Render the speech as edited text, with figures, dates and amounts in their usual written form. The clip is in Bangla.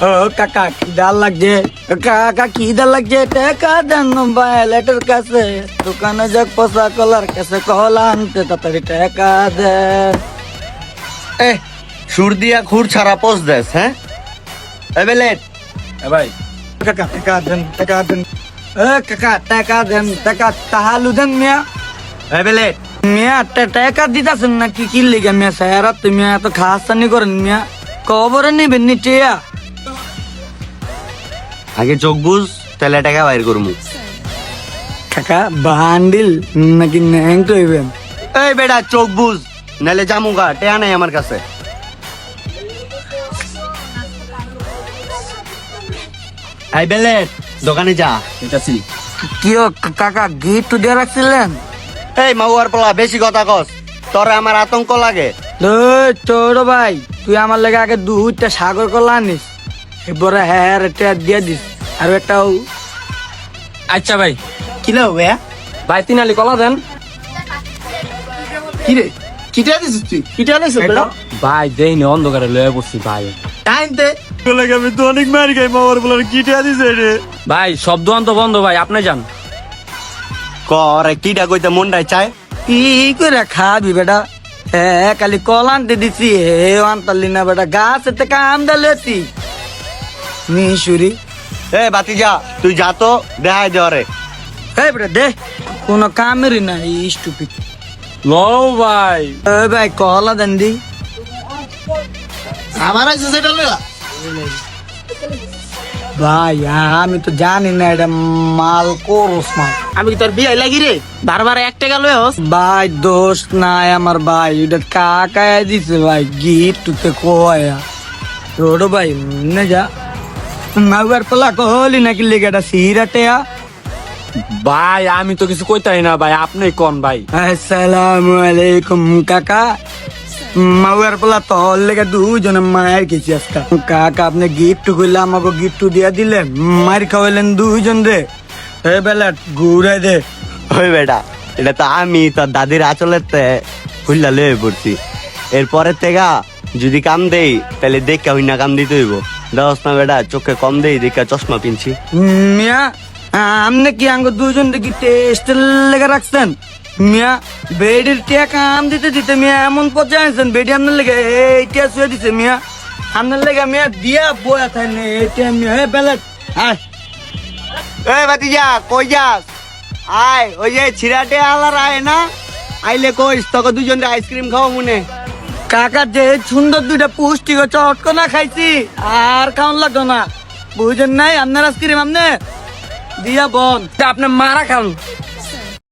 ও কাকা খিদা লাগছে, কাকা খিদা লাগছে, টাকা দেন মোবাইলের কাছে, দোকানে যাক পচা কলার কাছে, কলা আনতে তাড়াতাড়ি টাকা দেন। এ সুর দিয়া খুর ছাড়া পোষ দেস, হ্যাঁ? বেলেট ভাই কাকা টাকা দেন, টাকা দেন। এ কাকা টাকা দেন, টাকা তাহালু দেন মিয়া। বেলেট মিয়া টাকা দিতাছেন না কি কি লিগে মিয়া? সারা তুমি এত খাসানি করেন মিয়া, কবরে নিবেন নি টিয়া? আগে চোখ বুঝ, তাহলে টাকা বাইর করমু। কাকা বান্ডিল নাকি ন্যাং কইবেন? এই বেটা চোখ বুঝ, নাহলে জামুগা টেয়া নাই আমার কাছে। এই বেলেট দোকানে যা। এটাছি কি ও কাকা গিফট দিয়ে রাখছিলেন? এই মাউয়ার পোলা বেশি কথা কস, তোরে আমার আতঙ্ক লাগে। ছোট ভাই তুই আমার লেগে আগে দুইটা সাগর কলা আনিস, এরপরে হ্যাঁ এটা দিয়ে দিস, আর একটা আচ্ছা ভাই। কিলো ভাইয়া? ভাই 3 আলি কলা দেন। কি রে, কিটা দিছিস তুই? কিটা আনিস বেটা? ভাই দেই নি, অন্ধকারে লয়ে পড়ছি ভাই। টাইমতে আমি তো অনেক মার খাই, মামার বলার কিটা দিছে রে। ভাই শব্দ অন্ত বন্ধ ভাই, আপনি যান। করে কিটা কইতে মনটাই চায়। কি করে খাবি বেটা? হ্যাঁ খালি কল আনতে দিছি, হে আনতালি না বেটা, গাছ এতে কাম দালেছি মিশুরি। এ বাতি যা, তুই যা তো, দেখাই দে ওরে। এই বেটা দে, কোনো কামেরই না স্টুপিড। লো ভাই ভাই কলা দেন দি। আমার আছে সেটা লইলা? ভাই আমি তো জানি না এটা মাল করস মাল। আমি কি তোর বিয়ে লাগি রে? বারবার 1 টাকা লয়ে হস? ভাই দোষ নাই আমার ভাই, এটা কাকায় দিছে ভাই, গিফটতে কোয়া রোড ভাই নে যা। মাউয়ার পোলা কহলি নাকি লেগে এটা সিরাটেয়া। ভাই আমি তো কিছু কইতাই না ভাই, আপনি কোন ভাই। আসসালামু আলাইকুম কাকা। মাউয়ার পোলা তোর লেগে দুজনে মায়ের গেছি আজকে। কাকা আপনি গিফট করলে আমাকে গিফট দিয়া দিলেন, মায়ের খাওয়াইলেন দুইজন রে। এই বেলা ঘুরাই দে। ওই বেটা, এটা তো আমি তোর দাদির আঁচলের খুললা লয়ে পড়ছি। এরপরের থেকে যদি কাম দেই তাহলে দেখা হই না কাম দিতে হইব। দেওয়াস না বেটা, চোখে কম দেই দেখা চশমা পিনছি। মিয়া আপনি কি আঙ্গ দুজন দেখি টেস্ট লেগে রাখছেন? মিয়া বেডের টিয়া কাম দিতে দিতে মিয়া এমন পর্যায়ে আনছেন, বেডি আপনার লেগে এইটা শুয়ে দিছে মিয়া, আপনার লেগে মিয়া দিয়া বয়া থাই না এইটা মিয়া। হে বেলেট আয়। এই বাতিজা কই যাস? আয়, ওই যে ছিড়াটে আলার আয় না, আইলে কইস তোকে দুজন আইসক্রিম খাওয়া মনে। কাকা যে সুন্দর দুইটা পুষ্টিক চটকনা খাইছি, আর খাওয়ান লাগতো না, বুঝেন নাই? আপনার আইসক্রিম আপনি দিয়া বন। আপনি মারা খান।